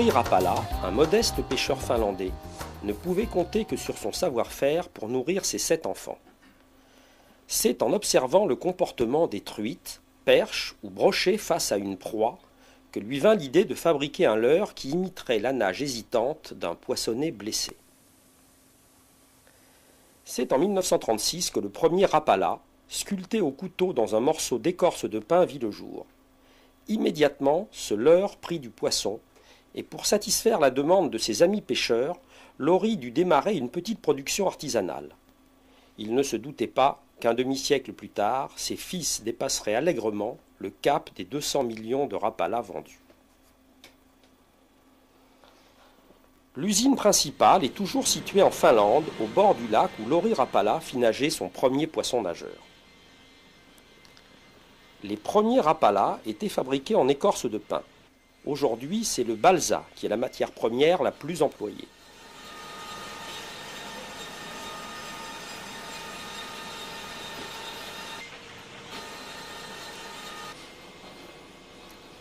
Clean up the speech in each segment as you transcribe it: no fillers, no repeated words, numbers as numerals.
Lauri Rapala, un modeste pêcheur finlandais, ne pouvait compter que sur son savoir-faire pour nourrir ses 7 enfants. C'est en observant le comportement des truites, perches ou brochets face à une proie que lui vint l'idée de fabriquer un leurre qui imiterait la nage hésitante d'un poissonnet blessé. C'est en 1936 que le premier Rapala, sculpté au couteau dans un morceau d'écorce de pin, vit le jour. Immédiatement, ce leurre prit du poisson, et pour satisfaire la demande de ses amis pêcheurs, Lauri dut démarrer une petite production artisanale. Il ne se doutait pas qu'un demi-siècle plus tard, ses fils dépasseraient allègrement le cap des 200 millions de Rapala vendus. L'usine principale est toujours située en Finlande, au bord du lac où Lauri Rapala fit nager son premier poisson nageur. Les premiers Rapala étaient fabriqués en écorce de pin. Aujourd'hui, c'est le balsa qui est la matière première la plus employée.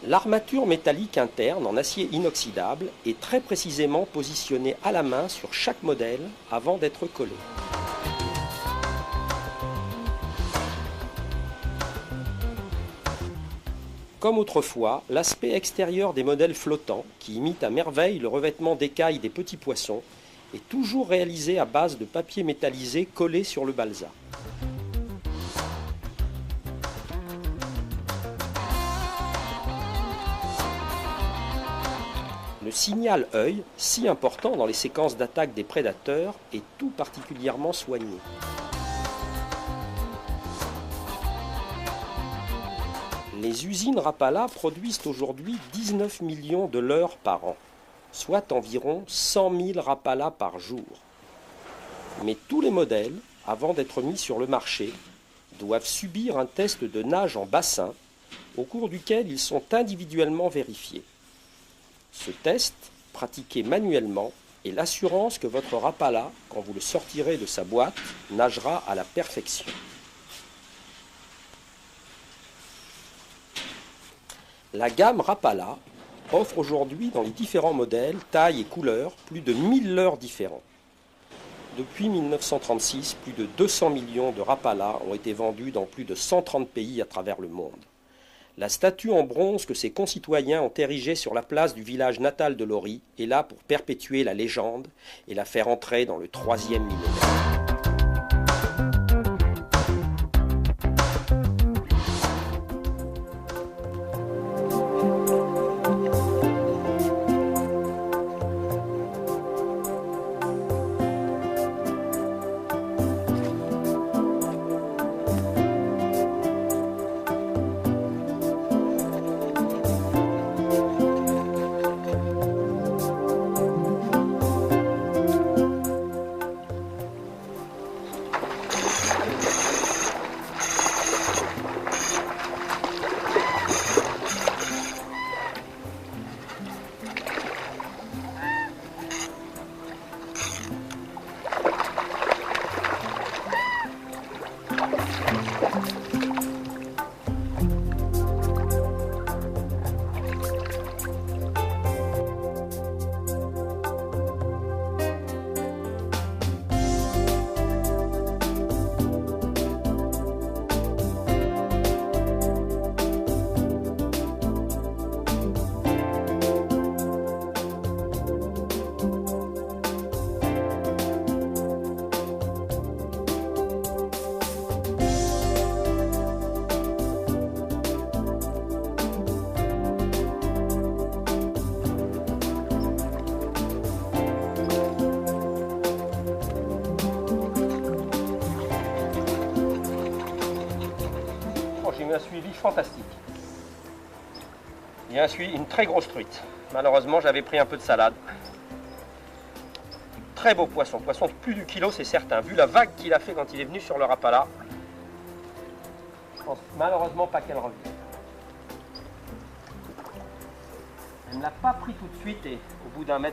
L'armature métallique interne en acier inoxydable est très précisément positionnée à la main sur chaque modèle avant d'être collée. Comme autrefois, l'aspect extérieur des modèles flottants, qui imitent à merveille le revêtement d'écailles des petits poissons, est toujours réalisé à base de papier métallisé collé sur le balsa. Le signal œil, si important dans les séquences d'attaque des prédateurs, est tout particulièrement soigné. Les usines Rapala produisent aujourd'hui 19 millions de leurres par an, soit environ 100 000 Rapala par jour. Mais tous les modèles, avant d'être mis sur le marché, doivent subir un test de nage en bassin, au cours duquel ils sont individuellement vérifiés. Ce test, pratiqué manuellement, est l'assurance que votre Rapala, quand vous le sortirez de sa boîte, nagera à la perfection. La gamme Rapala offre aujourd'hui dans les différents modèles, tailles et couleurs plus de 1000 leurres différents. Depuis 1936, plus de 200 millions de Rapala ont été vendus dans plus de 130 pays à travers le monde. La statue en bronze que ses concitoyens ont érigée sur la place du village natal de Lauri est là pour perpétuer la légende et la faire entrer dans le 3e millénaire. J'ai eu un suivi fantastique. Il y a une très grosse truite. Malheureusement, j'avais pris un peu de salade. Très beau poisson. Poisson de plus du kilo, c'est certain. Vu la vague qu'il a fait quand il est venu sur le Rapala, je pense malheureusement pas qu'elle revienne. Elle ne l'a pas pris tout de suite et au bout d'1,50 m.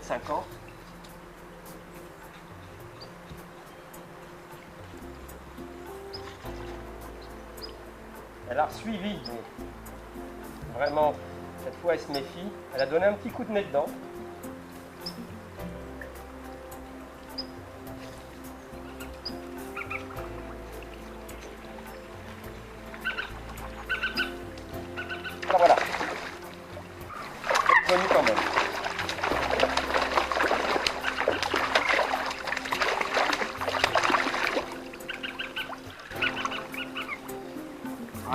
Elle a suivi, mais vraiment, cette fois elle se méfie. Elle a donné un petit coup de nez dedans.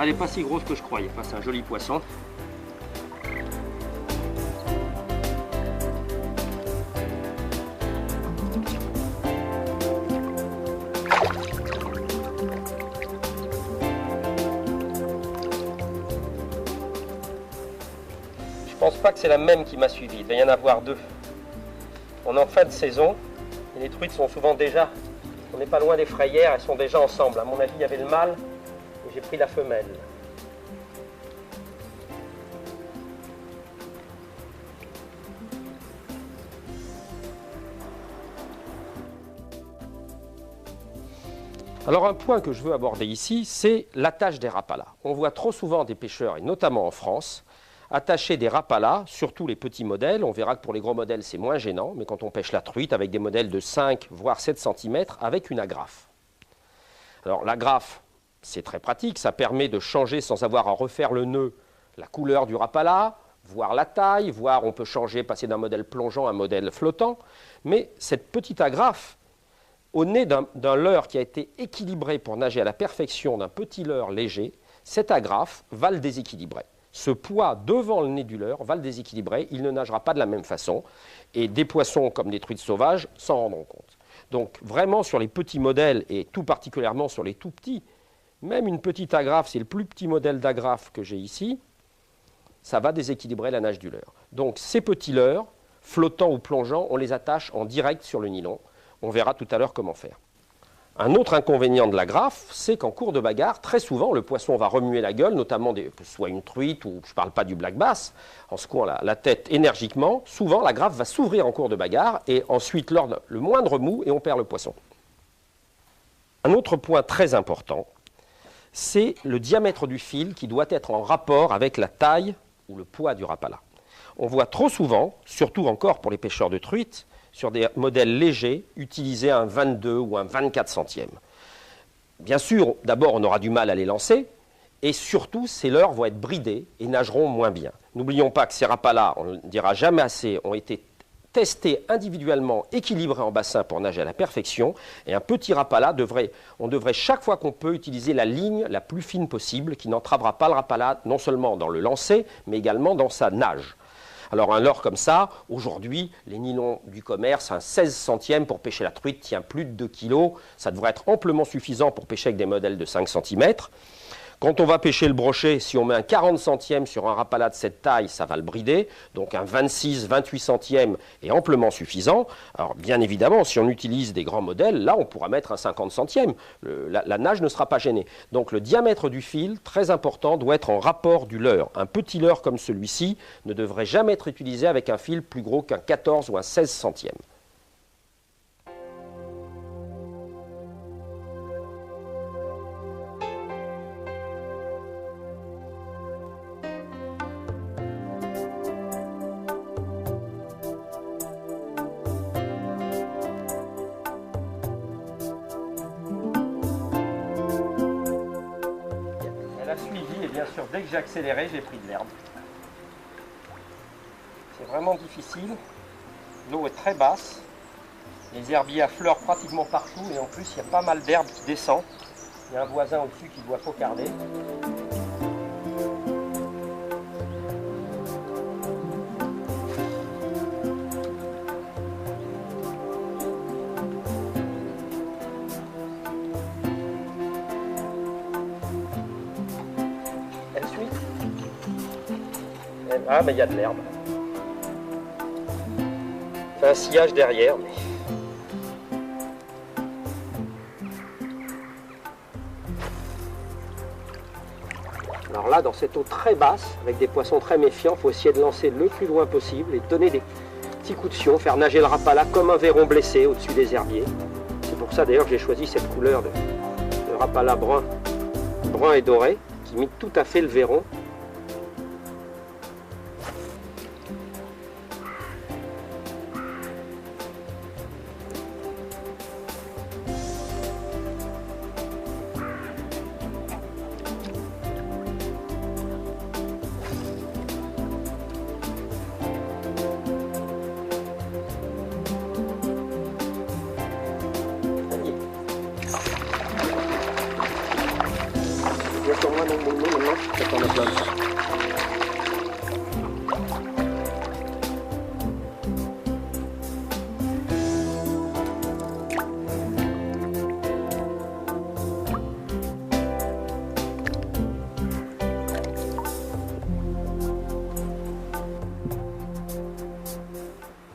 Ah, elle n'est pas si grosse que je croyais. Enfin, c'est un joli poisson. Je pense pas que c'est la même qui m'a suivi. Il va y en avoir deux. On est en fin de saison et les truites sont souvent déjà... On n'est pas loin des frayères, elles sont déjà ensemble. À mon avis, il y avait le mâle et j'ai pris la femelle. Alors un point que je veux aborder ici, c'est l'attache des rapalas. On voit trop souvent des pêcheurs, et notamment en France, attacher des rapalas, surtout les petits modèles. On verra que pour les gros modèles, c'est moins gênant, mais quand on pêche la truite avec des modèles de 5 voire 7 cm avec une agrafe. Alors l'agrafe, c'est très pratique, ça permet de changer sans avoir à refaire le nœud la couleur du rapala, voir la taille, voir on peut changer, passer d'un modèle plongeant à un modèle flottant. Mais cette petite agrafe, au nez d'un leurre qui a été équilibré pour nager à la perfection d'un petit leurre léger, cette agrafe va le déséquilibrer. Ce poids devant le nez du leurre va le déséquilibrer, il ne nagera pas de la même façon. Et des poissons comme des truites sauvages s'en rendront compte. Donc vraiment sur les petits modèles, et tout particulièrement sur les tout petits, même une petite agrafe, c'est le plus petit modèle d'agrafe que j'ai ici, ça va déséquilibrer la nage du leurre. Donc ces petits leurres, flottants ou plongeants, on les attache en direct sur le nylon. On verra tout à l'heure comment faire. Un autre inconvénient de l'agrafe, c'est qu'en cours de bagarre, très souvent, le poisson va remuer la gueule, notamment que ce soit une truite ou je ne parle pas du black bass, en secouant la tête énergiquement. Souvent, l'agrafe va s'ouvrir en cours de bagarre et ensuite, le moindre mou, et on perd le poisson. Un autre point très important, c'est le diamètre du fil qui doit être en rapport avec la taille ou le poids du rapala. On voit trop souvent, surtout encore pour les pêcheurs de truites, sur des modèles légers, utiliser un 22 ou un 24 centièmes. Bien sûr, d'abord, on aura du mal à les lancer, et surtout, ces leurres vont être bridés et nageront moins bien. N'oublions pas que ces rapalas, on ne le dira jamais assez, ont été testés individuellement, équilibrés en bassin pour nager à la perfection, et un petit rapala, on devrait chaque fois qu'on peut utiliser la ligne la plus fine possible, qui n'entravera pas le rapala non seulement dans le lancer, mais également dans sa nage. Alors un leurre comme ça, aujourd'hui, les nylons du commerce, un 16 centièmes pour pêcher la truite tient plus de 2 kg. Ça devrait être amplement suffisant pour pêcher avec des modèles de 5 cm. Quand on va pêcher le brochet, si on met un 40 centièmes sur un rapala de cette taille, ça va le brider. Donc un 26, 28 centièmes est amplement suffisant. Alors bien évidemment, si on utilise des grands modèles, là on pourra mettre un 50 centièmes. La nage ne sera pas gênée. Donc le diamètre du fil, très important, doit être en rapport du leurre. Un petit leurre comme celui-ci ne devrait jamais être utilisé avec un fil plus gros qu'un 14 ou un 16 centièmes. Bien sûr, dès que j'ai accéléré, j'ai pris de l'herbe. C'est vraiment difficile. L'eau est très basse. Les herbiers affleurent pratiquement partout et en plus, il y a pas mal d'herbe qui descend. Il y a un voisin au-dessus qui doit cocarder. Ah, mais il y a de l'herbe. C'est un sillage derrière. Mais... Alors là, dans cette eau très basse, avec des poissons très méfiants, il faut essayer de lancer le plus loin possible et donner des petits coups de sion, faire nager le rapala comme un verron blessé au-dessus des herbiers. C'est pour ça d'ailleurs que j'ai choisi cette couleur de rapala brun et doré, qui imite tout à fait le verron. Bien attends, moi, non, ça t'en a plein de ça.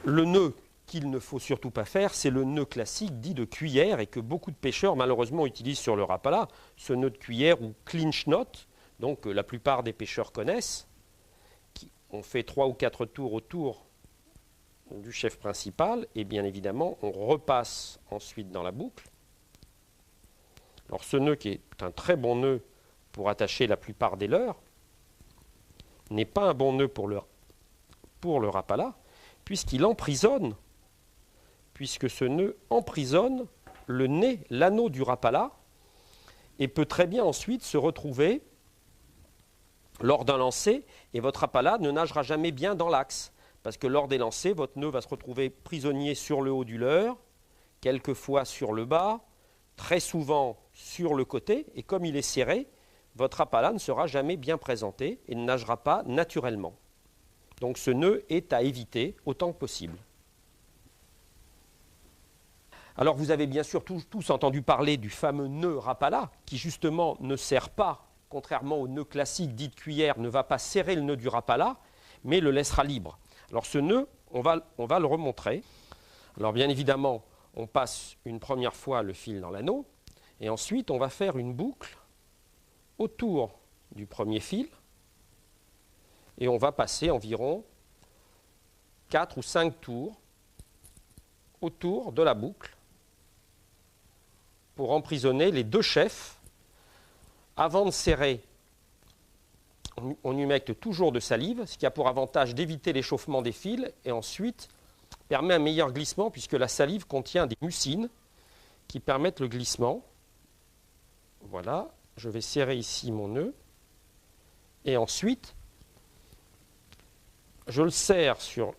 Le nœud qu'il ne faut surtout pas faire, c'est le nœud classique dit de cuillère et que beaucoup de pêcheurs malheureusement utilisent sur le Rapala, ce nœud de cuillère ou clinch knot, donc la plupart des pêcheurs connaissent. On fait 3 ou 4 tours autour du chef principal et bien évidemment on repasse ensuite dans la boucle. Alors ce nœud qui est un très bon nœud pour attacher la plupart des leurres n'est pas un bon nœud pour le Rapala puisqu'il emprisonne, puisque ce nœud emprisonne le nez, l'anneau du Rapala et peut très bien ensuite se retrouver lors d'un lancer et votre Rapala ne nagera jamais bien dans l'axe parce que lors des lancers, votre nœud va se retrouver prisonnier sur le haut du leurre, quelquefois sur le bas, très souvent sur le côté et comme il est serré, votre Rapala ne sera jamais bien présenté et ne nagera pas naturellement. Donc ce nœud est à éviter autant que possible. Alors vous avez bien sûr tous entendu parler du fameux nœud Rapala qui justement ne sert pas, contrairement au nœud classique dit de cuillère, ne va pas serrer le nœud du Rapala, mais le laissera libre. Alors ce nœud, on va le remontrer. Alors bien évidemment, on passe une première fois le fil dans l'anneau et ensuite on va faire une boucle autour du premier fil. Et on va passer environ 4 ou 5 tours autour de la boucle pour emprisonner les deux chefs. Avant de serrer, on humecte toujours de salive, ce qui a pour avantage d'éviter l'échauffement des fils et ensuite permet un meilleur glissement puisque la salive contient des mucines qui permettent le glissement. Voilà, je vais serrer ici mon nœud et ensuite je le serre sur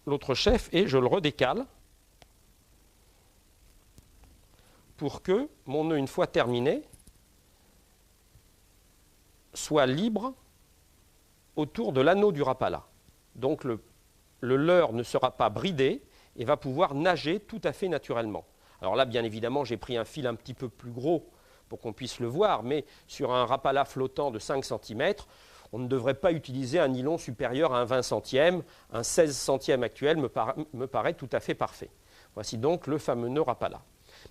l'autre chef et je le redécale pour que mon nœud, une fois terminé, soit libre autour de l'anneau du Rapala. Donc le leurre ne sera pas bridé et va pouvoir nager tout à fait naturellement. Alors là, bien évidemment, j'ai pris un fil un petit peu plus gros pour qu'on puisse le voir, mais sur un Rapala flottant de 5 cm, on ne devrait pas utiliser un nylon supérieur à un 20 centième. Un 16 centième actuel me paraît tout à fait parfait. Voici donc le fameux nœud Rapala.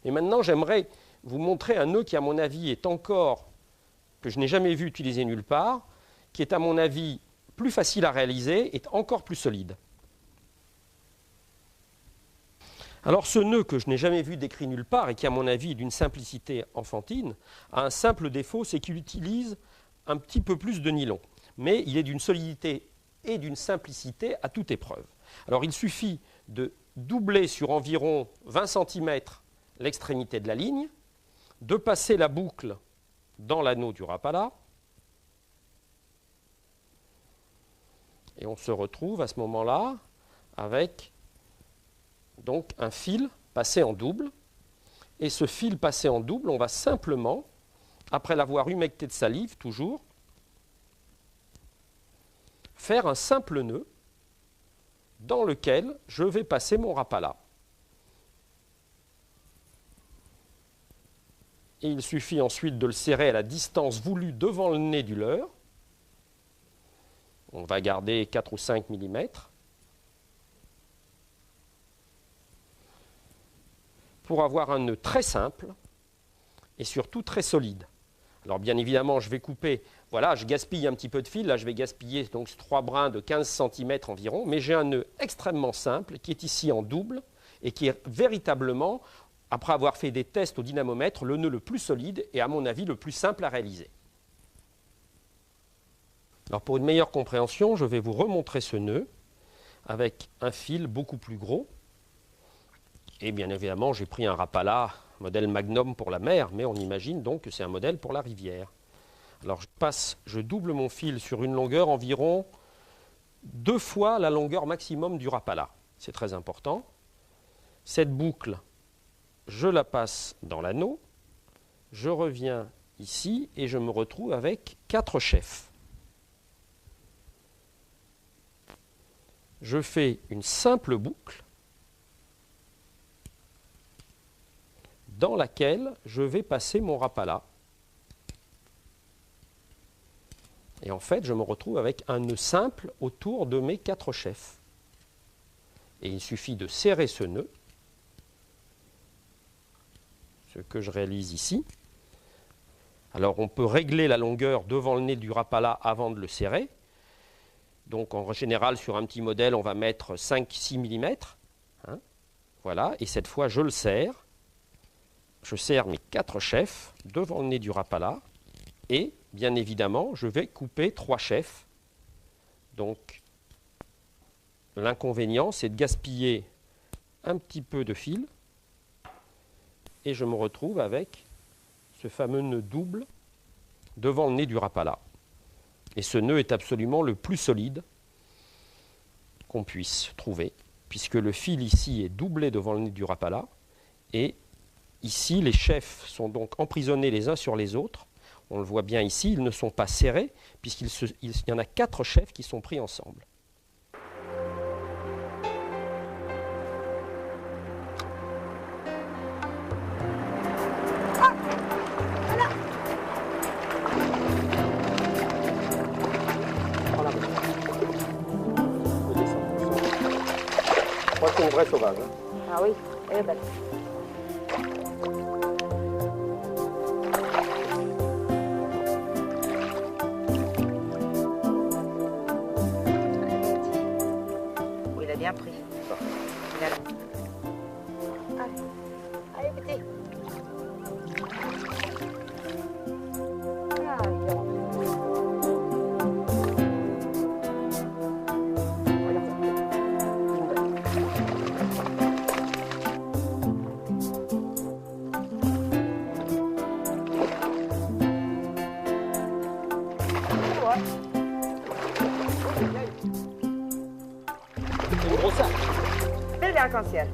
Et maintenant, j'aimerais vous montrer un nœud qui, à mon avis, est encore, que je n'ai jamais vu utiliser nulle part, qui est, à mon avis, plus facile à réaliser et encore plus solide. Alors, ce nœud que je n'ai jamais vu décrit nulle part et qui, à mon avis, est d'une simplicité enfantine, a un simple défaut, c'est qu'il utilise un petit peu plus de nylon. Mais il est d'une solidité et d'une simplicité à toute épreuve. Alors il suffit de doubler sur environ 20 cm l'extrémité de la ligne, de passer la boucle dans l'anneau du Rapala, et on se retrouve à ce moment-là avec donc un fil passé en double. Et ce fil passé en double, on va simplement, après l'avoir humecté de salive, toujours, faire un simple nœud dans lequel je vais passer mon Rapala. Et il suffit ensuite de le serrer à la distance voulue devant le nez du leurre. On va garder 4 ou 5 mm. Pour avoir un nœud très simple et surtout très solide. Alors bien évidemment, je vais couper, voilà, je gaspille un petit peu de fil, là je vais gaspiller donc 3 brins de 15 cm environ, mais j'ai un nœud extrêmement simple qui est ici en double et qui est véritablement, après avoir fait des tests au dynamomètre, le nœud le plus solide et à mon avis le plus simple à réaliser. Alors pour une meilleure compréhension, je vais vous remontrer ce nœud avec un fil beaucoup plus gros. Et bien évidemment, j'ai pris un Rapala modèle Magnum pour la mer, mais on imagine donc que c'est un modèle pour la rivière. Alors je double mon fil sur une longueur environ 2 fois la longueur maximum du Rapala. C'est très important. Cette boucle, je la passe dans l'anneau, je reviens ici et je me retrouve avec 4 chefs. Je fais une simple boucle dans laquelle je vais passer mon rapala. Et en fait, je me retrouve avec un nœud simple autour de mes 4 chefs. Et il suffit de serrer ce nœud, ce que je réalise ici. Alors on peut régler la longueur devant le nez du rapala avant de le serrer. Donc en général, sur un petit modèle, on va mettre 5-6 mm. Hein, voilà, et cette fois, je le serre. Je serre mes 4 chefs devant le nez du rapala. Et, bien évidemment, je vais couper 3 chefs. Donc, l'inconvénient, c'est de gaspiller un petit peu de fil. Et je me retrouve avec ce fameux nœud double devant le nez du rapala. Et ce nœud est absolument le plus solide qu'on puisse trouver, puisque le fil ici est doublé devant le nez du rapala. Et ici, les chefs sont donc emprisonnés les uns sur les autres. On le voit bien ici, ils ne sont pas serrés, puisqu'il y en a 4 chefs qui sont pris ensemble. C'est une vraie sauvage. Hein. Ah oui, elle est belle. Oui, il a bien pris. Il a... Allez, allez petit. Ah, C'est une grosse sac. belle arc-en-ciel.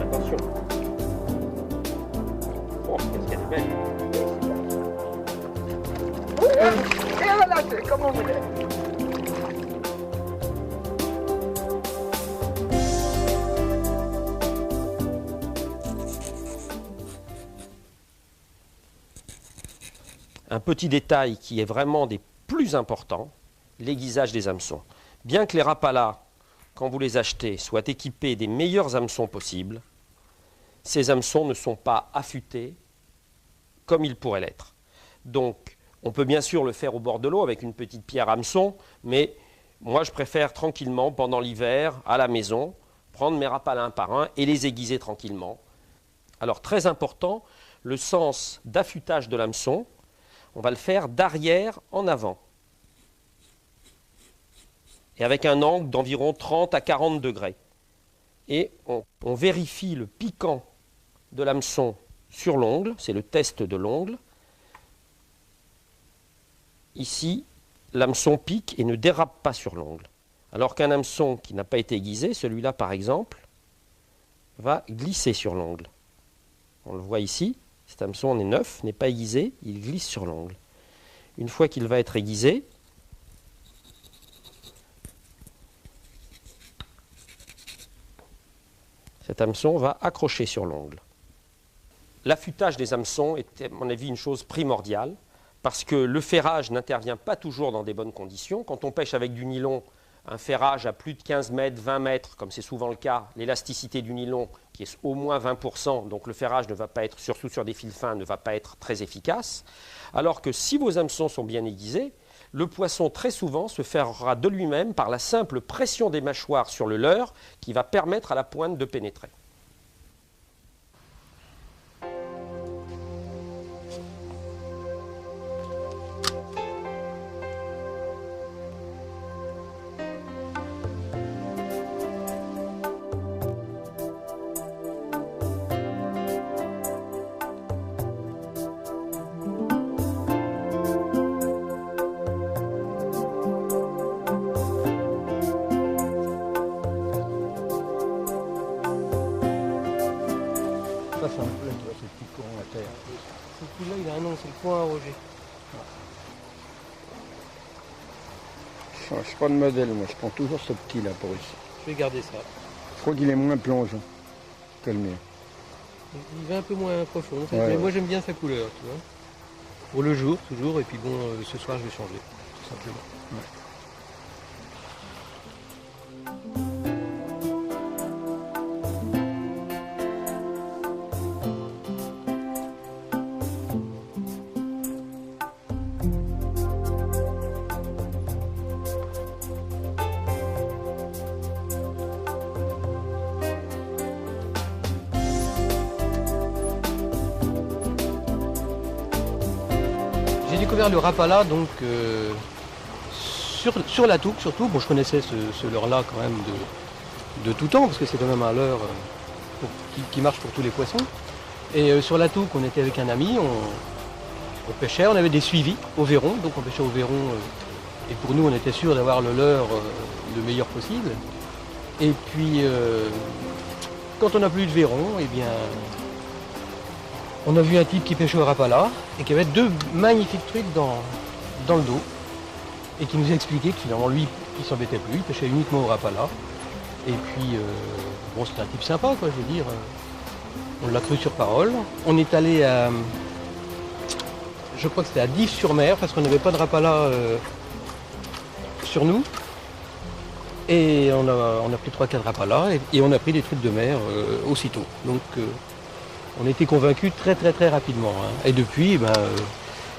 Attention. Oh, qu'est-ce qu'elle est belle. Et elle va lâcher, comme on voulait. Un petit détail qui est vraiment des plus importants, l'aiguisage des hameçons. Bien que les rapalas, quand vous les achetez, soient équipés des meilleurs hameçons possibles, ces hameçons ne sont pas affûtés comme ils pourraient l'être. Donc, on peut bien sûr le faire au bord de l'eau avec une petite pierre hameçon, mais moi je préfère tranquillement, pendant l'hiver, à la maison, prendre mes rapalas un par un et les aiguiser tranquillement. Alors, très important, le sens d'affûtage de l'hameçon, on va le faire d'arrière en avant. Et avec un angle d'environ 30 à 40 degrés. Et on vérifie le piquant de l'hameçon sur l'ongle, c'est le test de l'ongle. Ici, l'hameçon pique et ne dérape pas sur l'ongle. Alors qu'un hameçon qui n'a pas été aiguisé, celui-là par exemple, va glisser sur l'ongle. On le voit ici. Cet hameçon est neuf, n'est pas aiguisé, il glisse sur l'ongle. Une fois qu'il va être aiguisé, cet hameçon va accrocher sur l'ongle. L'affûtage des hameçons est, à mon avis, une chose primordiale, parce que le ferrage n'intervient pas toujours dans des bonnes conditions. Quand on pêche avec du nylon, un ferrage à plus de 15 mètres, 20 mètres, comme c'est souvent le cas, l'élasticité du nylon qui est au moins 20%, donc le ferrage ne va pas être, surtout sur des fils fins, ne va pas être très efficace. Alors que si vos hameçons sont bien aiguisés, le poisson très souvent se ferra de lui-même par la simple pression des mâchoires sur le leurre qui va permettre à la pointe de pénétrer. change pas de modèle, moi je prends toujours ce petit là pour ici. Je vais garder ça. Je crois qu'il est moins plongeant que le mien. Il va un peu moins profond, Ouais, mais ouais. moi j'aime bien sa couleur, tu vois. Pour le jour, toujours, et puis bon, ce soir je vais changer, tout simplement. J'ai découvert le Rapala donc sur la Touque surtout. Bon, je connaissais ce leurre-là quand même de tout temps, parce que c'est quand même un leurre qui marche pour tous les poissons. Et sur la Touque, on était avec un ami, on pêchait, on avait des suivis au Véron, donc on pêchait au Véron. Et pour nous, on était sûr d'avoir le leurre le meilleur possible. Et puis, quand on n'a plus de Véron, eh bien, on a vu un type qui pêchait au Rapala et qui avait 2 magnifiques trucs dans le dos. Et qui nous a expliqué que finalement, lui, il s'embêtait plus, il pêchait uniquement au Rapala. Et puis, bon, c'était un type sympa, quoi, je veux dire. On l'a cru sur parole. On est allé à, je crois que c'était à Dives-sur-Mer, parce qu'on n'avait pas de Rapala sur nous. Et on a pris 3-4 Rapala et on a pris des trucs de mer aussitôt. Donc, on a été convaincus très très très rapidement. Hein. Et depuis, ben,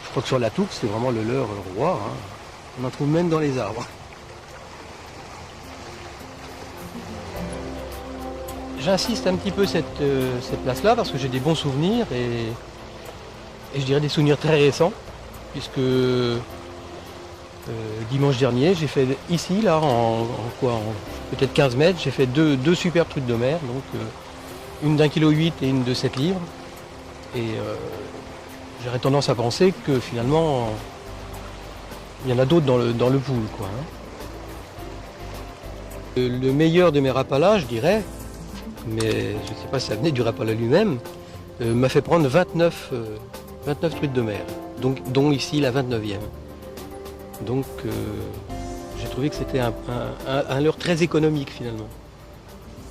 je crois que sur la Touque, c'est vraiment le leurre roi. Hein. On en trouve même dans les arbres. J'insiste un petit peu cette place-là parce que j'ai des bons souvenirs et je dirais des souvenirs très récents. Puisque dimanche dernier, j'ai fait ici, là, en peut-être 15 mètres, j'ai fait deux superbes trucs de mer. Donc, une d'1,8 kg et une de 7 livres. Et j'aurais tendance à penser que finalement, il y en a d'autres dans le pool, quoi. Hein. Le meilleur de mes Rapala, je dirais, mais je ne sais pas si ça venait du Rapala lui-même, m'a fait prendre 29 truites de mer, donc, dont ici la 29e. Donc j'ai trouvé que c'était un leurre très économique finalement.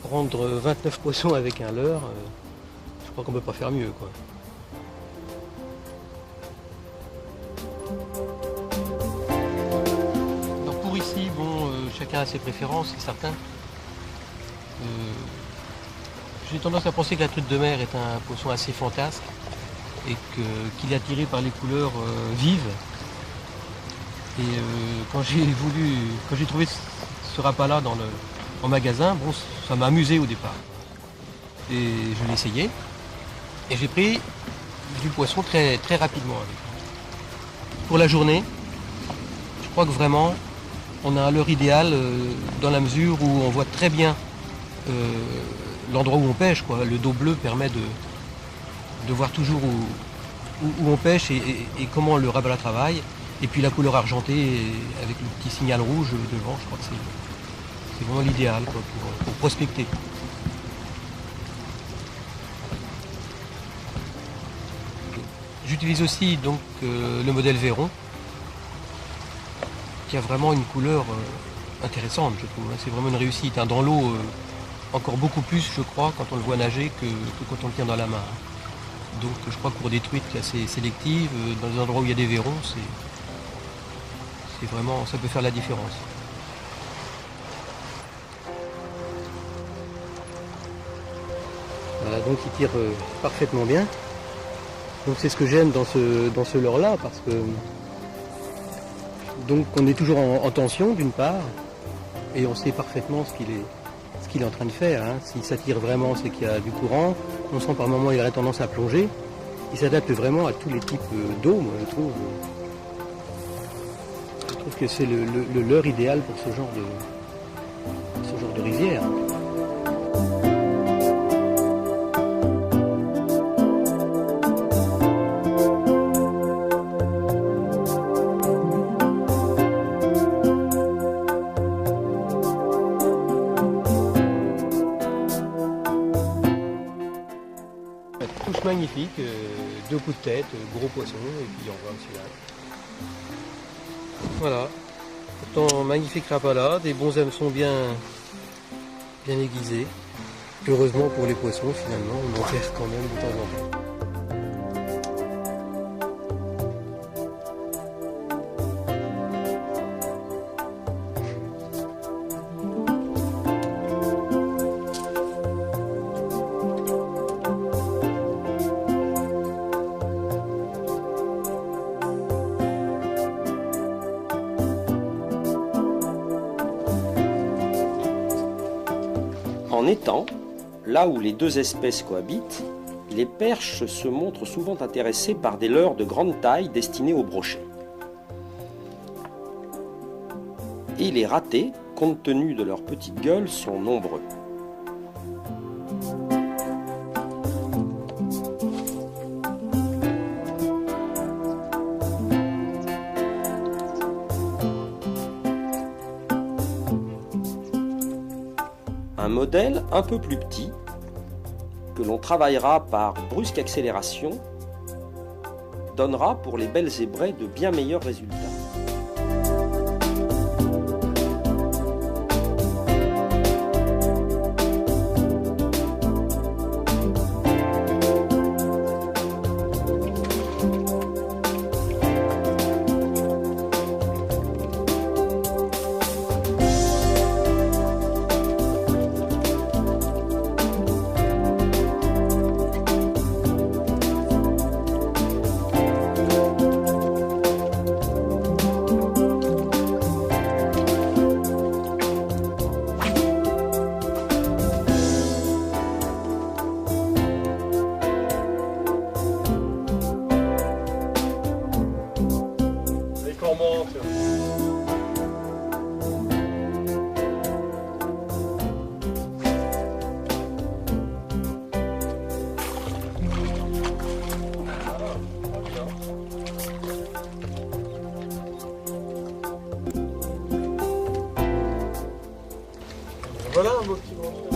Prendre 29 poissons avec un leurre, je crois qu'on ne peut pas faire mieux, quoi. Alors pour ici, bon, chacun a ses préférences, c'est certain. J'ai tendance à penser que la truite de mer est un poisson assez fantasque et qu'il est attiré par les couleurs vives. Et quand j'ai trouvé ce Rapala en magasin, bon, ça m'a amusé au départ. Et je l'ai essayé. Et j'ai pris du poisson très, très rapidement avec. Pour la journée, je crois que vraiment, on a un leurre idéal dans la mesure où on voit très bien l'endroit où on pêche, quoi. Le dos bleu permet de voir toujours où on pêche et comment le Rapala travaille. Et puis la couleur argentée avec le petit signal rouge devant, je crois que c'est vraiment l'idéal pour prospecter. J'utilise aussi donc le modèle Véron, qui a vraiment une couleur intéressante, je trouve. C'est vraiment une réussite. Hein. Dans l'eau, encore beaucoup plus, je crois, quand on le voit nager que quand on le tient dans la main. Donc je crois que pour des truites assez sélectives, dans des endroits où il y a des verrons, c'est vraiment, ça peut faire la différence. Voilà, donc il tire parfaitement bien. Donc c'est ce que j'aime dans ce leurre-là, parce que donc on est toujours en tension d'une part, et on sait parfaitement ce qu'il est en train de faire. Hein. S'il s'attire vraiment, c'est qu'il y a du courant. On sent par moments il aurait tendance à plonger. Il s'adapte vraiment à tous les types d'eau, moi je trouve. Je trouve que c'est le leurre idéal pour ce genre de rivière. Touche magnifique, 2 coups de tête, gros poisson, et puis on voit celui-là. Voilà. Pourtant, magnifique rapala, des bons hameçons bien aiguisés. Heureusement pour les poissons, finalement, on en perd quand même de temps en temps. En étang, là où les deux espèces cohabitent, les perches se montrent souvent intéressées par des leurres de grande taille destinés au brochet. Et les ratés, compte tenu de leur petite gueule, sont nombreux. Un modèle un peu plus petit, que l'on travaillera par brusque accélération, donnera pour les belles zébrées de bien meilleurs résultats. Voilà un beau petit brancheur.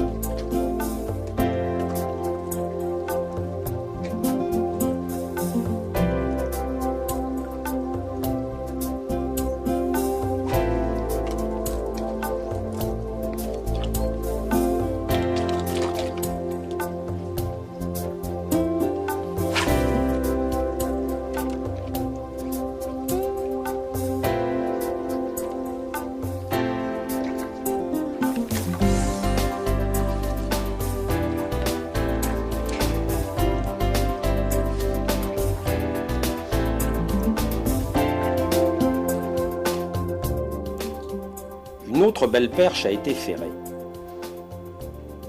Une autre belle perche a été ferrée.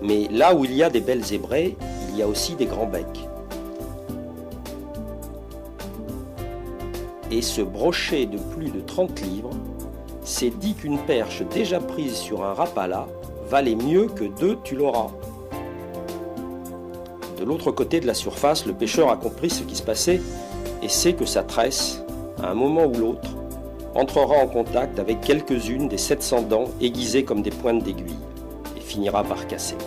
Mais là où il y a des belles zébrées, il y a aussi des grands becs. Et ce brochet de plus de 30 livres s'est dit qu'une perche déjà prise sur un rapala valait mieux que 2 tu l'auras. De l'autre côté de la surface, le pêcheur a compris ce qui se passait et sait que sa tresse, à un moment ou l'autre, entrera en contact avec quelques-unes des 700 dents aiguisées comme des pointes d'aiguille et finira par casser.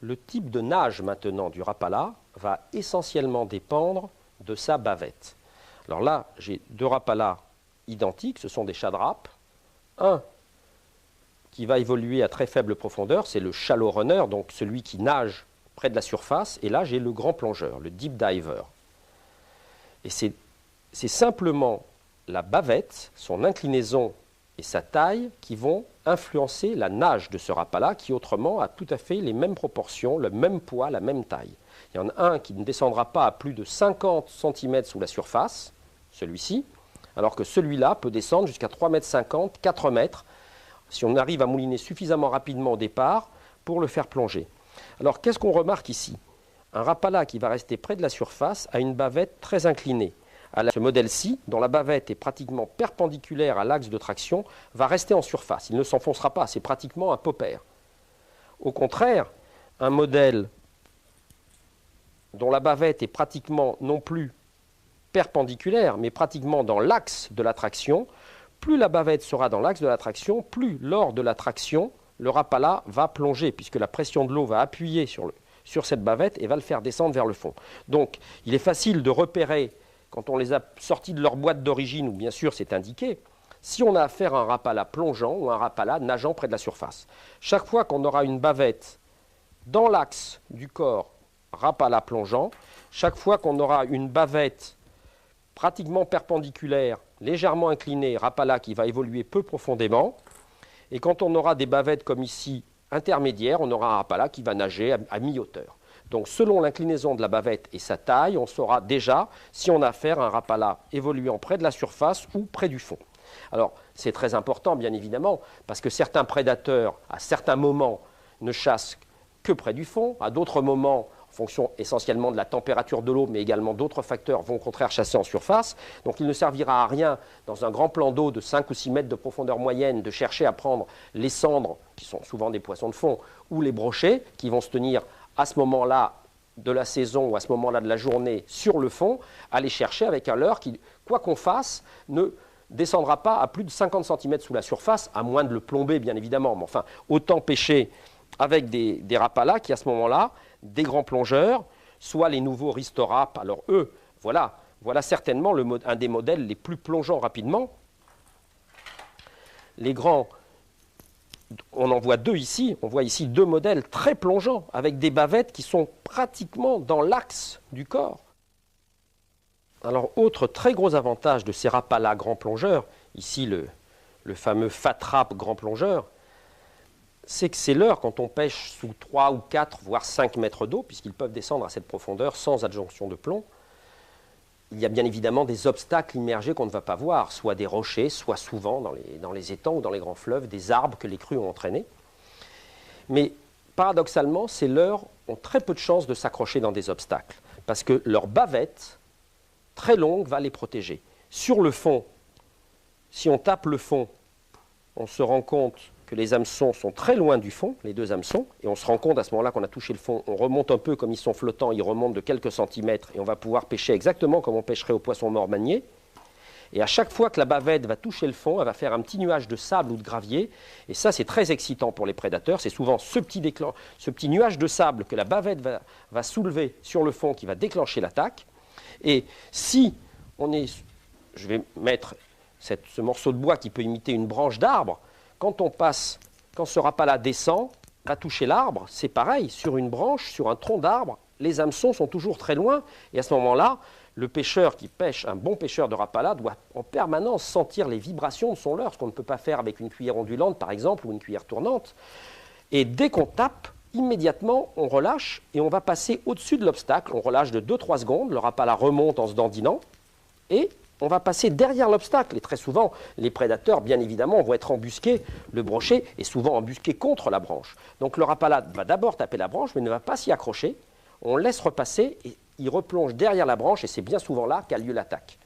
Le type de nage maintenant du rapala va essentiellement dépendre de sa bavette. Alors là, j'ai 2 rapalas identiques, ce sont des chadrapes. Un qui va évoluer à très faible profondeur, c'est le shallow runner, donc celui qui nage près de la surface. Et là, j'ai le grand plongeur, le deep diver. Et c'est simplement la bavette, son inclinaison et sa taille qui vont influencer la nage de ce rapala qui autrement a tout à fait les mêmes proportions, le même poids, la même taille. Il y en a un qui ne descendra pas à plus de 50 cm sous la surface, celui-ci, alors que celui-là peut descendre jusqu'à 3,50 m, 4 mètres, si on arrive à mouliner suffisamment rapidement au départ pour le faire plonger. Alors qu'est-ce qu'on remarque ici? Un rapala qui va rester près de la surface a une bavette très inclinée. Ce modèle-ci, dont la bavette est pratiquement perpendiculaire à l'axe de traction, va rester en surface. Il ne s'enfoncera pas, c'est pratiquement un popper. Au contraire, un modèle dont la bavette est pratiquement non plus perpendiculaire, mais pratiquement dans l'axe de la traction, plus la bavette sera dans l'axe de la traction, plus lors de la traction, le rapala va plonger, puisque la pression de l'eau va appuyer sur cette bavette et va le faire descendre vers le fond. Donc, il est facile de repérer, quand on les a sortis de leur boîte d'origine, où bien sûr c'est indiqué, si on a affaire à un rapala plongeant ou un rapala nageant près de la surface. Chaque fois qu'on aura une bavette dans l'axe du corps, rapala plongeant, chaque fois qu'on aura une bavette pratiquement perpendiculaire, légèrement inclinée, rapala qui va évoluer peu profondément, et quand on aura des bavettes comme ici, intermédiaires, on aura un rapala qui va nager à mi-hauteur. Donc selon l'inclinaison de la bavette et sa taille, on saura déjà si on a affaire à un rapala évoluant près de la surface ou près du fond. Alors, c'est très important, bien évidemment, parce que certains prédateurs, à certains moments, ne chassent que près du fond. À d'autres moments, en fonction essentiellement de la température de l'eau, mais également d'autres facteurs, vont au contraire chasser en surface. Donc, il ne servira à rien, dans un grand plan d'eau de 5 ou 6 mètres de profondeur moyenne, de chercher à prendre les cendres, qui sont souvent des poissons de fond, ou les brochets, qui vont se tenir à ce moment-là de la saison ou à ce moment-là de la journée sur le fond, à les chercher avec un leurre qui, quoi qu'on fasse, ne descendra pas à plus de 50 cm sous la surface, à moins de le plomber, bien évidemment. Mais enfin, autant pêcher avec des rapalas qui, à ce moment-là, des grands plongeurs, soit les nouveaux Ristorap. Alors eux, voilà certainement un des modèles les plus plongeants rapidement. Les grands, on en voit deux ici. On voit ici deux modèles très plongeants, avec des bavettes qui sont pratiquement dans l'axe du corps. Alors, autre très gros avantage de ces rapalas grands plongeurs, ici le fameux Fatrap grand plongeur, c'est que ces leurres, quand on pêche sous 3 ou 4, voire 5 mètres d'eau, puisqu'ils peuvent descendre à cette profondeur sans adjonction de plomb, il y a bien évidemment des obstacles immergés qu'on ne va pas voir, soit des rochers, soit souvent dans les étangs ou dans les grands fleuves, des arbres que les crues ont entraînés. Mais paradoxalement, ces leurres ont très peu de chances de s'accrocher dans des obstacles, parce que leur bavette très longue va les protéger. Sur le fond, si on tape le fond, on se rend compte que les hameçons sont très loin du fond, les deux hameçons, et on se rend compte à ce moment-là qu'on a touché le fond, on remonte un peu comme ils sont flottants, ils remontent de quelques centimètres, et on va pouvoir pêcher exactement comme on pêcherait au poisson mort manié. Et à chaque fois que la bavette va toucher le fond, elle va faire un petit nuage de sable ou de gravier, et ça c'est très excitant pour les prédateurs, c'est souvent ce petit nuage de sable que la bavette va soulever sur le fond qui va déclencher l'attaque. Et si je vais mettre ce morceau de bois qui peut imiter une branche d'arbre, quand ce rapala descend, va toucher l'arbre, c'est pareil, sur une branche, sur un tronc d'arbre, les hameçons sont toujours très loin, et à ce moment-là, le pêcheur qui pêche, un bon pêcheur de rapala, doit en permanence sentir les vibrations de son leurre, ce qu'on ne peut pas faire avec une cuillère ondulante, par exemple, ou une cuillère tournante. Et dès qu'on tape, immédiatement, on relâche et on va passer au-dessus de l'obstacle. On relâche de 2-3 secondes, le rapala remonte en se dandinant et on va passer derrière l'obstacle. Et très souvent, les prédateurs, bien évidemment, vont être embusqués. Le brochet est souvent embusqué contre la branche. Donc le rapala va d'abord taper la branche, mais ne va pas s'y accrocher. On laisse repasser et il replonge derrière la branche et c'est bien souvent là qu'a lieu l'attaque.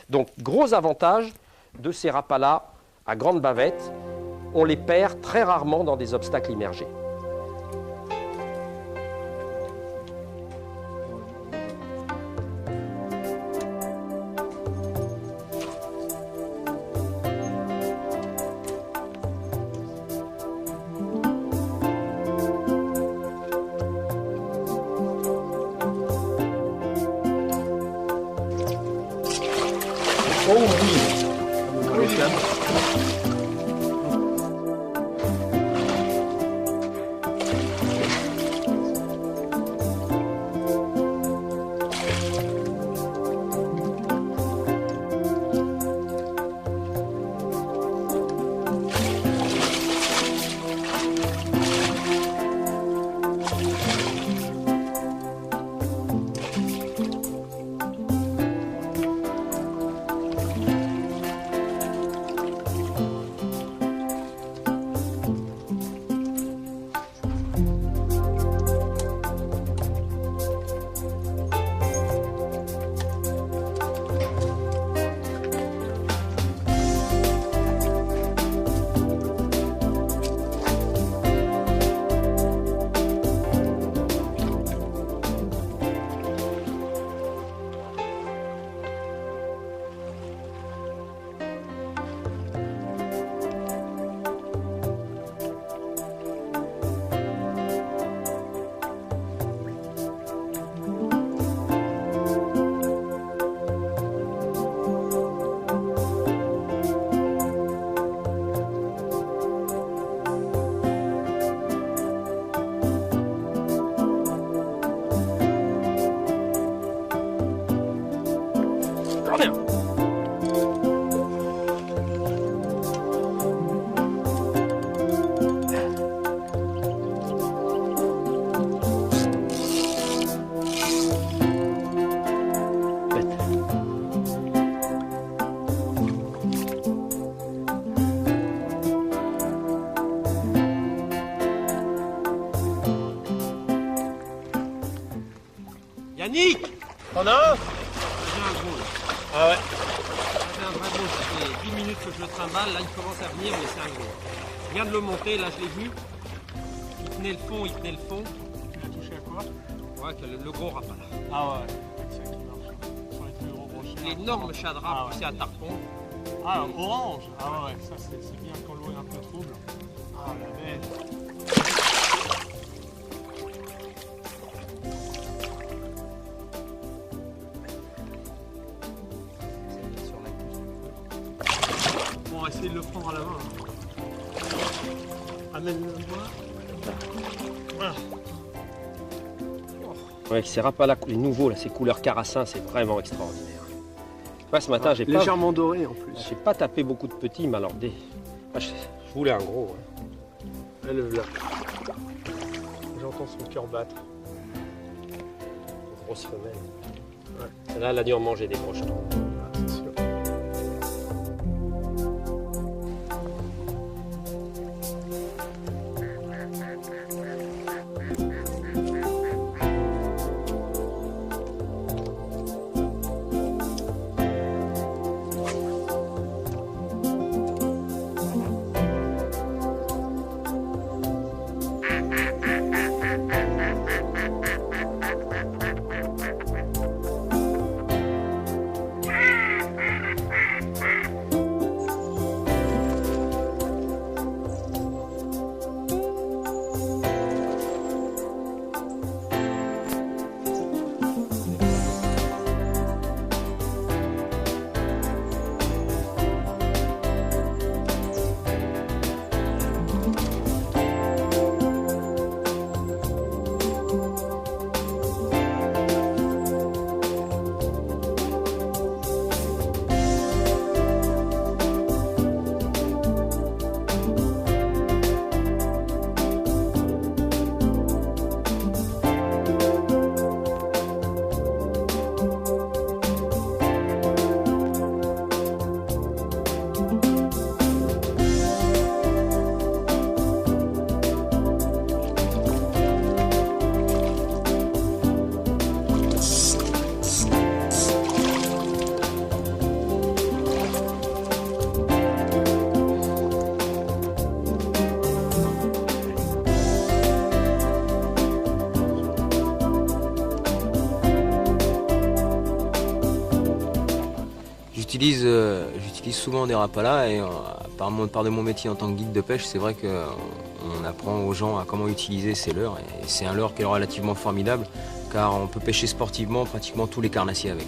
Donc, gros avantage de ces rapalas à grande bavette, on les perd très rarement dans des obstacles immergés. Oh oui. Yannick! T'en as un? J'ai un gros là. Ah ouais. J'ai un vrai gros, ça fait 10 minutes que je le trimballe, là il commence à venir, mais c'est un gros. Je viens de le monter, là je l'ai vu. Il tenait le fond, Tu l'as touché à quoi? Ouais, que le gros rapala. Ah ouais. C'est ça qui marche. Sur les plus gros brochets. L'énorme chadra Ah ouais. poussé à tarpon. Ah, orange. Ah ouais, ça c'est bien quand l'eau est un peu trouble. Ah la bête. Bon, on va essayer de le prendre à la main. Hein. Amène-le-moi. Voilà. Ouais, ces rapala, les nouveaux, là, ces couleurs carassin, c'est vraiment extraordinaire. Ouais, ce matin, j'ai pas, Légèrement doré en plus. j'ai pas tapé beaucoup de petits, mais alors je voulais un gros. Ouais. Elle le là. J'entends son cœur battre. Grosse femelle. Ouais. Celle-là, elle a dû en manger des broches. Ah, c'est sûr. J'utilise souvent des rapalas et par de mon métier en tant que guide de pêche, c'est vrai qu'on apprend aux gens à comment utiliser ces leurres. Et c'est un leurre qui est relativement formidable car on peut pêcher sportivement pratiquement tous les carnassiers avec.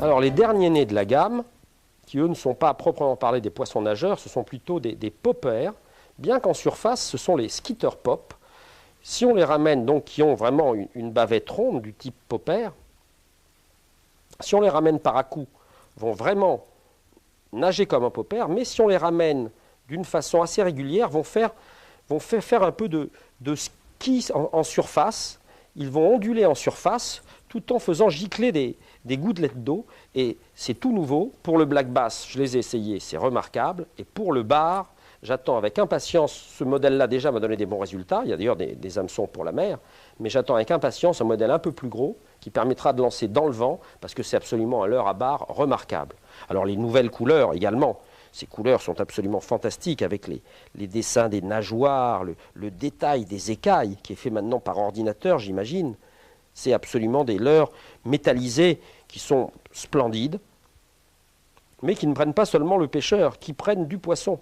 Alors les derniers nés de la gamme, qui eux ne sont pas à proprement parler des poissons nageurs, ce sont plutôt des poppers, bien qu'en surface ce sont les skitter pop. Si on les ramène, donc qui ont vraiment une bavette ronde du type popper, si on les ramène par à-coups, vont vraiment nager comme un popper, mais si on les ramène d'une façon assez régulière, vont faire un peu de ski en surface, ils vont onduler en surface tout en faisant gicler des gouttelettes d'eau, et c'est tout nouveau. Pour le black bass, je les ai essayés, c'est remarquable, et pour le bar, j'attends avec impatience, ce modèle-là déjà m'a donné des bons résultats, il y a d'ailleurs des hameçons pour la mer, mais j'attends avec impatience un modèle un peu plus gros, qui permettra de lancer dans le vent, parce que c'est absolument un leurre à bar remarquable. Alors les nouvelles couleurs également, ces couleurs sont absolument fantastiques, avec les dessins des nageoires, le détail des écailles, qui est fait maintenant par ordinateur, j'imagine. C'est absolument des leurres métallisés qui sont splendides, mais qui ne prennent pas seulement le pêcheur, qui prennent du poisson.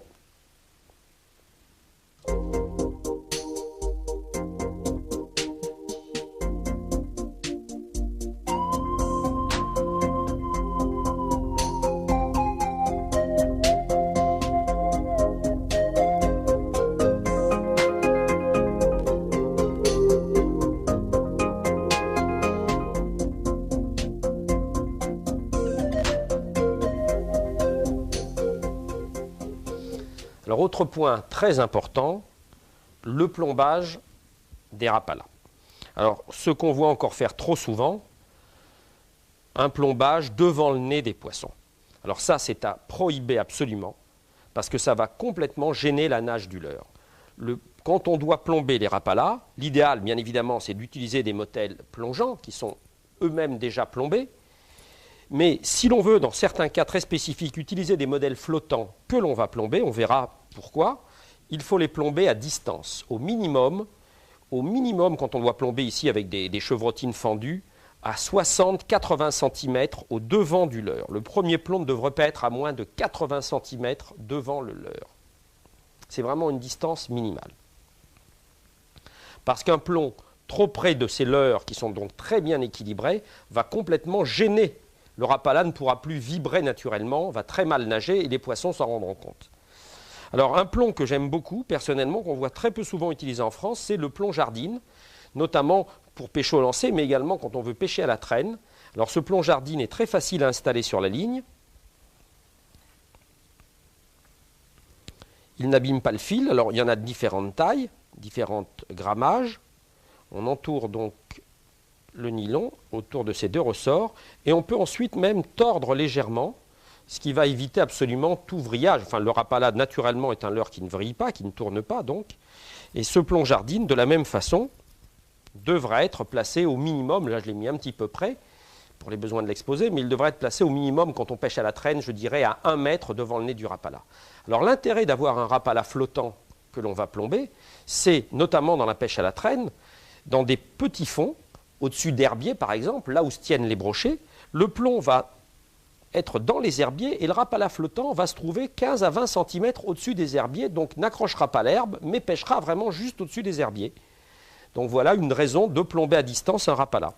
Alors, autre point très important, le plombage des rapalas. Alors, ce qu'on voit encore faire trop souvent, un plombage devant le nez des poissons. Alors ça, c'est à prohiber absolument, parce que ça va complètement gêner la nage du leurre. Quand on doit plomber les rapalas, l'idéal, bien évidemment, c'est d'utiliser des motels plongeants, qui sont eux-mêmes déjà plombés. Mais si l'on veut, dans certains cas très spécifiques, utiliser des modèles flottants que l'on va plomber, on verra pourquoi, il faut les plomber à distance, au minimum, quand on doit plomber ici avec des chevrotines fendues, à 60-80 cm au devant du leurre. Le premier plomb ne devrait pas être à moins de 80 cm devant le leurre. C'est vraiment une distance minimale. Parce qu'un plomb trop près de ces leurres, qui sont donc très bien équilibrés, va complètement gêner. Le rapala ne pourra plus vibrer naturellement, va très mal nager et les poissons s'en rendront compte. Alors un plomb que j'aime beaucoup, personnellement, qu'on voit très peu souvent utilisé en France, c'est le plomb jardine, notamment pour pêcher au lancer, mais également quand on veut pêcher à la traîne. Alors ce plomb jardine est très facile à installer sur la ligne. Il n'abîme pas le fil. Alors il y en a de différentes tailles, différents grammages. On entoure donc le nylon autour de ces deux ressorts et on peut ensuite même tordre légèrement, ce qui va éviter absolument tout vrillage. Enfin, le rapala naturellement est un leurre qui ne vrille pas, qui ne tourne pas donc. Et ce plomb jardine, de la même façon, devrait être placé au minimum, là je l'ai mis un petit peu près pour les besoins de l'exposé, mais il devrait être placé au minimum quand on pêche à la traîne, je dirais à 1 mètre devant le nez du rapala. Alors l'intérêt d'avoir un rapala flottant que l'on va plomber, c'est notamment dans la pêche à la traîne, dans des petits fonds, au-dessus d'herbiers par exemple, là où se tiennent les brochets, le plomb va être dans les herbiers et le rapala flottant va se trouver 15 à 20 cm au-dessus des herbiers, donc n'accrochera pas l'herbe, mais pêchera vraiment juste au-dessus des herbiers. Donc voilà une raison de plomber à distance un rapala.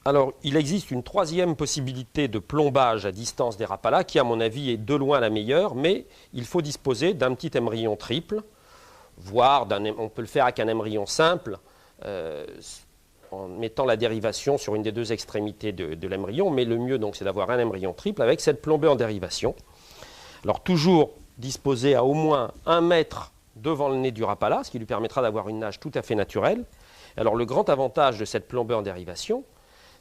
Alors, il existe une troisième possibilité de plombage à distance des rapalas, qui à mon avis est de loin la meilleure, mais il faut disposer d'un petit émerillon triple, voire on peut le faire avec un émerillon simple, en mettant la dérivation sur une des deux extrémités de l'émerillon, mais le mieux donc c'est d'avoir un émerillon triple avec cette plombée en dérivation. Alors toujours disposé à au moins 1 mètre devant le nez du rapala, ce qui lui permettra d'avoir une nage tout à fait naturelle. Alors le grand avantage de cette plombée en dérivation,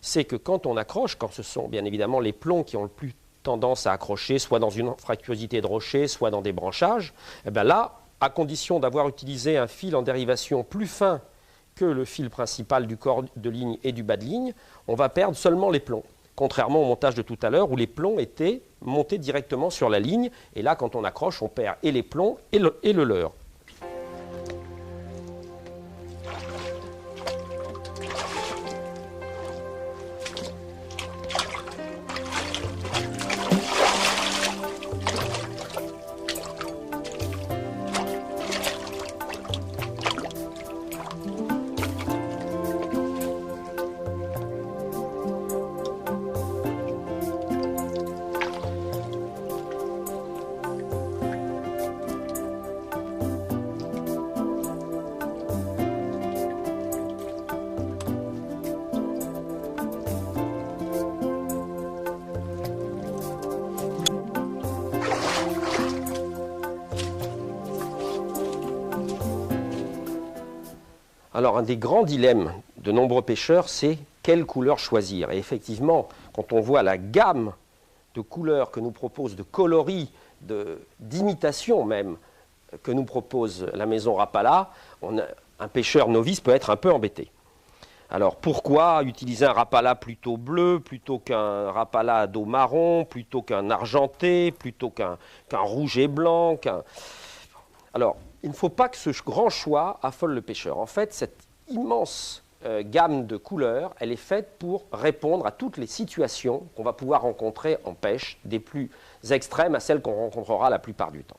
c'est que quand on accroche, quand ce sont bien évidemment les plombs qui ont le plus tendance à accrocher, soit dans une fractuosité de rocher, soit dans des branchages, et bien là, à condition d'avoir utilisé un fil en dérivation plus fin que le fil principal du corps de ligne et du bas de ligne, on va perdre seulement les plombs. Contrairement au montage de tout à l'heure où les plombs étaient montés directement sur la ligne. Et là, quand on accroche, on perd et les plombs et le leurre. Alors, un des grands dilemmes de nombreux pêcheurs, c'est quelle couleur choisir. Et effectivement, quand on voit la gamme de couleurs que nous propose, de coloris, d'imitation même, que nous propose la maison Rapala, un pêcheur novice peut être un peu embêté. Alors, pourquoi utiliser un Rapala plutôt bleu, plutôt qu'un Rapala à dos marron, plutôt qu'un argenté, plutôt qu'un rouge et blanc Alors, il ne faut pas que ce grand choix affole le pêcheur. En fait, cette immense gamme de couleurs, elle est faite pour répondre à toutes les situations qu'on va pouvoir rencontrer en pêche, des plus extrêmes à celles qu'on rencontrera la plupart du temps.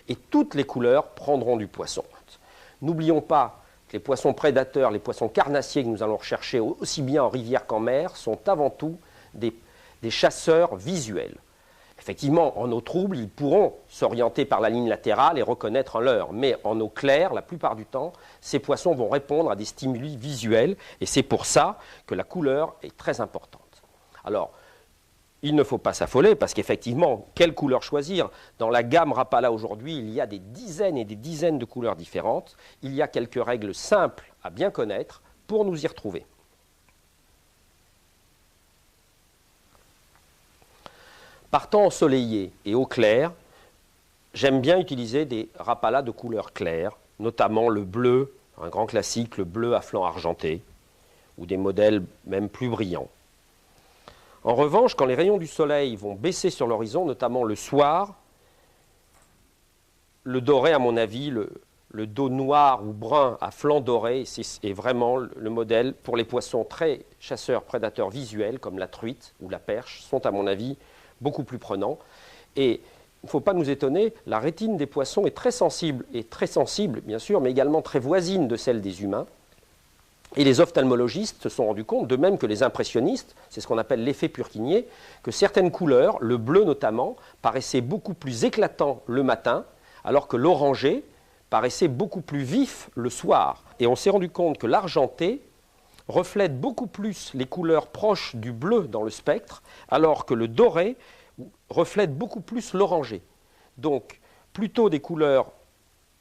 Et toutes les couleurs prendront du poisson. N'oublions pas que les poissons prédateurs, les poissons carnassiers que nous allons rechercher aussi bien en rivière qu'en mer, sont avant tout des chasseurs visuels. Effectivement, en eau trouble, ils pourront s'orienter par la ligne latérale et reconnaître un leurre. Mais en eau claire, la plupart du temps, ces poissons vont répondre à des stimuli visuels. Et c'est pour ça que la couleur est très importante. Alors, il ne faut pas s'affoler parce qu'effectivement, quelle couleur choisir? Dans la gamme Rapala aujourd'hui, il y a des dizaines et des dizaines de couleurs différentes. Il y a quelques règles simples à bien connaître pour nous y retrouver. Par temps ensoleillé et au clair, j'aime bien utiliser des Rapala de couleur claire, notamment le bleu, un grand classique, le bleu à flanc argenté, ou des modèles même plus brillants. En revanche, quand les rayons du soleil vont baisser sur l'horizon, notamment le soir, le doré, à mon avis, le dos noir ou brun à flanc doré, est vraiment le modèle pour les poissons très chasseurs, prédateurs visuels, comme la truite ou la perche, sont à mon avis beaucoup plus prenants. Et il ne faut pas nous étonner, la rétine des poissons est très sensible bien sûr, mais également très voisine de celle des humains. Et les ophtalmologistes se sont rendus compte, de même que les impressionnistes, c'est ce qu'on appelle l'effet Purkinje, que certaines couleurs, le bleu notamment, paraissaient beaucoup plus éclatants le matin, alors que l'orangé paraissait beaucoup plus vif le soir. Et on s'est rendu compte que l'argenté reflète beaucoup plus les couleurs proches du bleu dans le spectre, alors que le doré reflète beaucoup plus l'orangé. Donc, plutôt des couleurs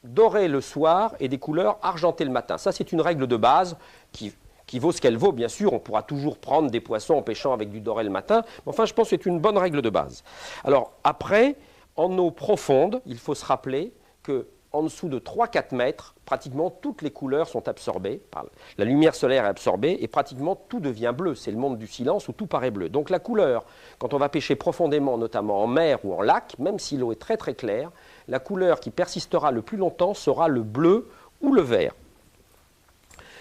dorées le soir et des couleurs argentées le matin. Ça, c'est une règle de base qui vaut ce qu'elle vaut, bien sûr. On pourra toujours prendre des poissons en pêchant avec du doré le matin, mais enfin, je pense que c'est une bonne règle de base. Alors, après, en eau profonde, il faut se rappeler que en dessous de 3-4 mètres, pratiquement toutes les couleurs sont absorbées. La lumière solaire est absorbée et pratiquement tout devient bleu. C'est le monde du silence où tout paraît bleu. Donc la couleur, quand on va pêcher profondément, notamment en mer ou en lac, même si l'eau est très très claire, la couleur qui persistera le plus longtemps sera le bleu ou le vert.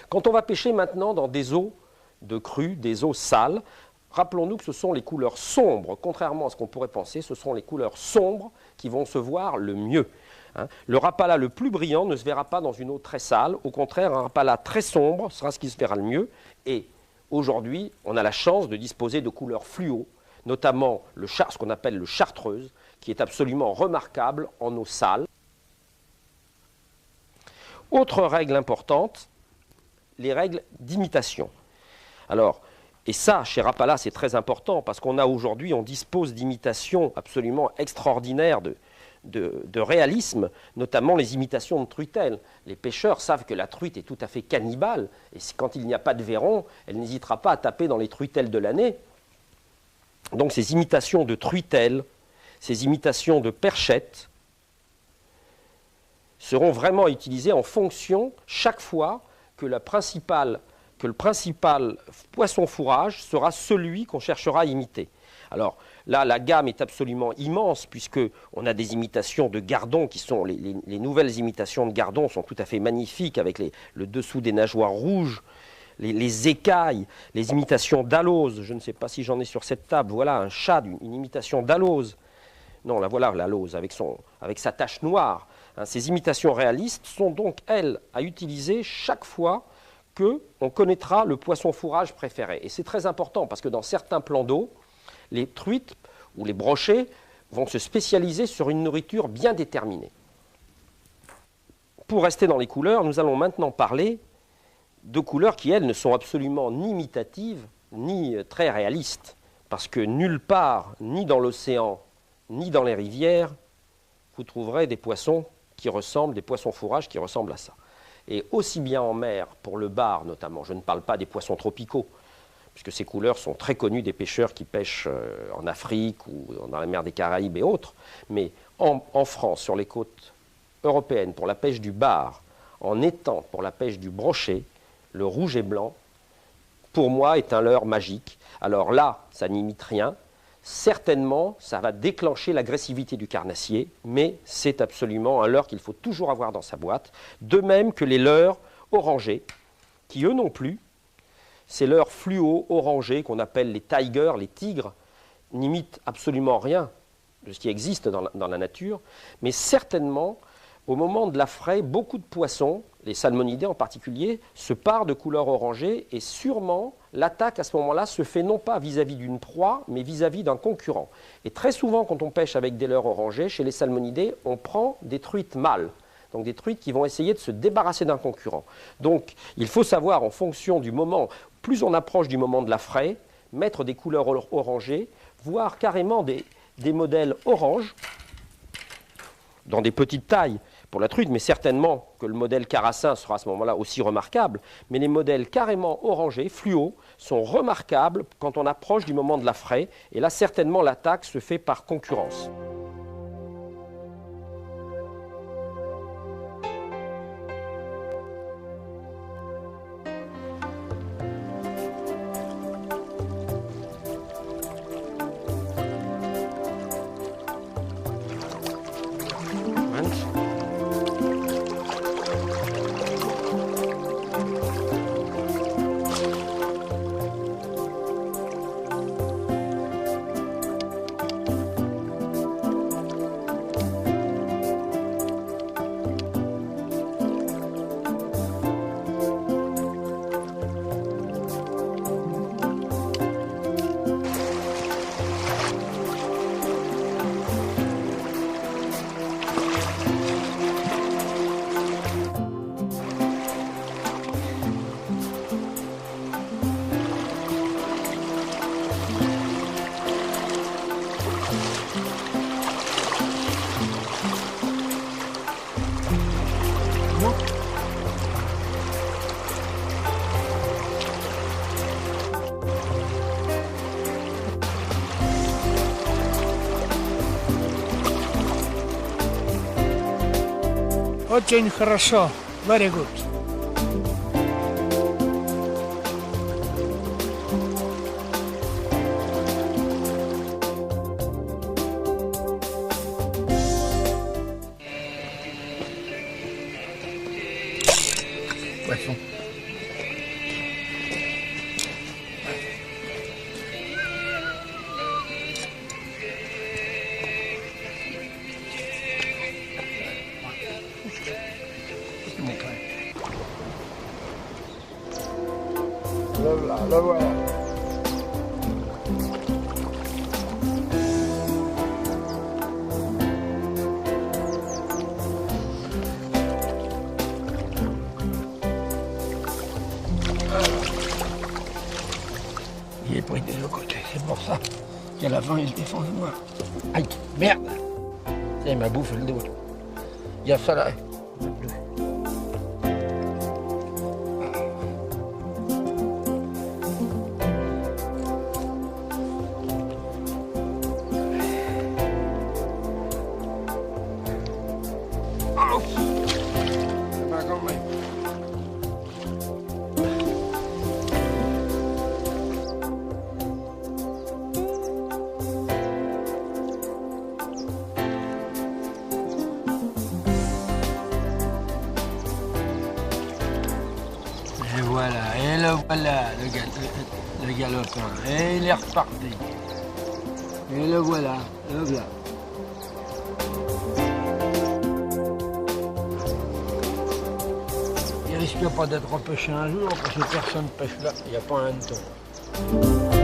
Quand on va pêcher maintenant dans des eaux de crue, des eaux sales, rappelons-nous que ce sont les couleurs sombres, contrairement à ce qu'on pourrait penser, ce sont les couleurs sombres qui vont se voir le mieux. Le Rapala le plus brillant ne se verra pas dans une eau très sale. Au contraire, un Rapala très sombre sera ce qui se verra le mieux. Et aujourd'hui, on a la chance de disposer de couleurs fluo, notamment ce qu'on appelle le chartreuse, qui est absolument remarquable en eau sale. Autre règle importante, les règles d'imitation. Alors, et ça, chez Rapala, c'est très important, parce qu'on a aujourd'hui, on dispose d'imitations absolument extraordinaires de réalisme, notamment les imitations de truitelles. Les pêcheurs savent que la truite est tout à fait cannibale, et quand il n'y a pas de vairons, elle n'hésitera pas à taper dans les truitelles de l'année. Donc ces imitations de truitelles, ces imitations de perchettes, seront vraiment utilisées en fonction, chaque fois, que le principal poisson fourrage sera celui qu'on cherchera à imiter. Alors là, la gamme est absolument immense, puisqu'on a des imitations de gardons qui sont, les nouvelles imitations de gardons sont tout à fait magnifiques, avec le dessous des nageoires rouges, les écailles, les imitations d'alose. Je ne sais pas si j'en ai sur cette table. Voilà un chat, une imitation d'alose. Non, là voilà l'alose avec sa tache noire. Ces imitations réalistes sont donc, elles, à utiliser chaque fois qu'on connaîtra le poisson fourrage préféré. Et c'est très important, parce que dans certains plans d'eau, les truites ou les brochets vont se spécialiser sur une nourriture bien déterminée. Pour rester dans les couleurs, nous allons maintenant parler de couleurs qui, elles, ne sont absolument ni imitatives, ni très réalistes. Parce que nulle part, ni dans l'océan, ni dans les rivières, vous trouverez des poissons des poissons fourrages qui ressemblent à ça. Et aussi bien en mer, pour le bar notamment, je ne parle pas des poissons tropicaux, puisque ces couleurs sont très connues des pêcheurs qui pêchent en Afrique ou dans la mer des Caraïbes et autres, mais en France, sur les côtes européennes, pour la pêche du bar, en étang pour la pêche du brochet, le rouge et blanc, pour moi, est un leurre magique. Alors là, ça n'imite rien. Certainement, ça va déclencher l'agressivité du carnassier, mais c'est absolument un leurre qu'il faut toujours avoir dans sa boîte. De même que les leurres orangés, qui eux non plus, ces leurres fluo orangés qu'on appelle les tigers, les tigres, n'imitent absolument rien de ce qui existe dans la nature, mais certainement, au moment de la fraie, beaucoup de poissons, les salmonidés en particulier, se parent de couleur orangée, et sûrement l'attaque à ce moment-là se fait non pas vis-à-vis d'une proie, mais vis-à-vis d'un concurrent. Et très souvent, quand on pêche avec des leurres orangés, chez les salmonidés, on prend des truites mâles, donc des truites qui vont essayer de se débarrasser d'un concurrent. Donc il faut savoir, en fonction du moment, plus on approche du moment de la fraie, mettre des couleurs orangées, voire carrément des modèles orange, dans des petites tailles pour la truite, mais certainement que le modèle Carassin sera à ce moment-là aussi remarquable, mais les modèles carrément orangés, fluo, sont remarquables quand on approche du moment de la fraie, et là certainement l'attaque se fait par concurrence. Очень хорошо. Very good. Poisson. Le voilà. Il est pris des deux côtés, c'est pour ça qu'à la fin il se défonce moi. Aïe, merde! Il m'a bouffé le dos. Il y a ça là. Et voilà, et le voilà, le galopin. Et il est reparti. Et le voilà, le voilà. Il risque pas d'être repêché un jour parce que personne pêche là, il n'y a pas un hanneton.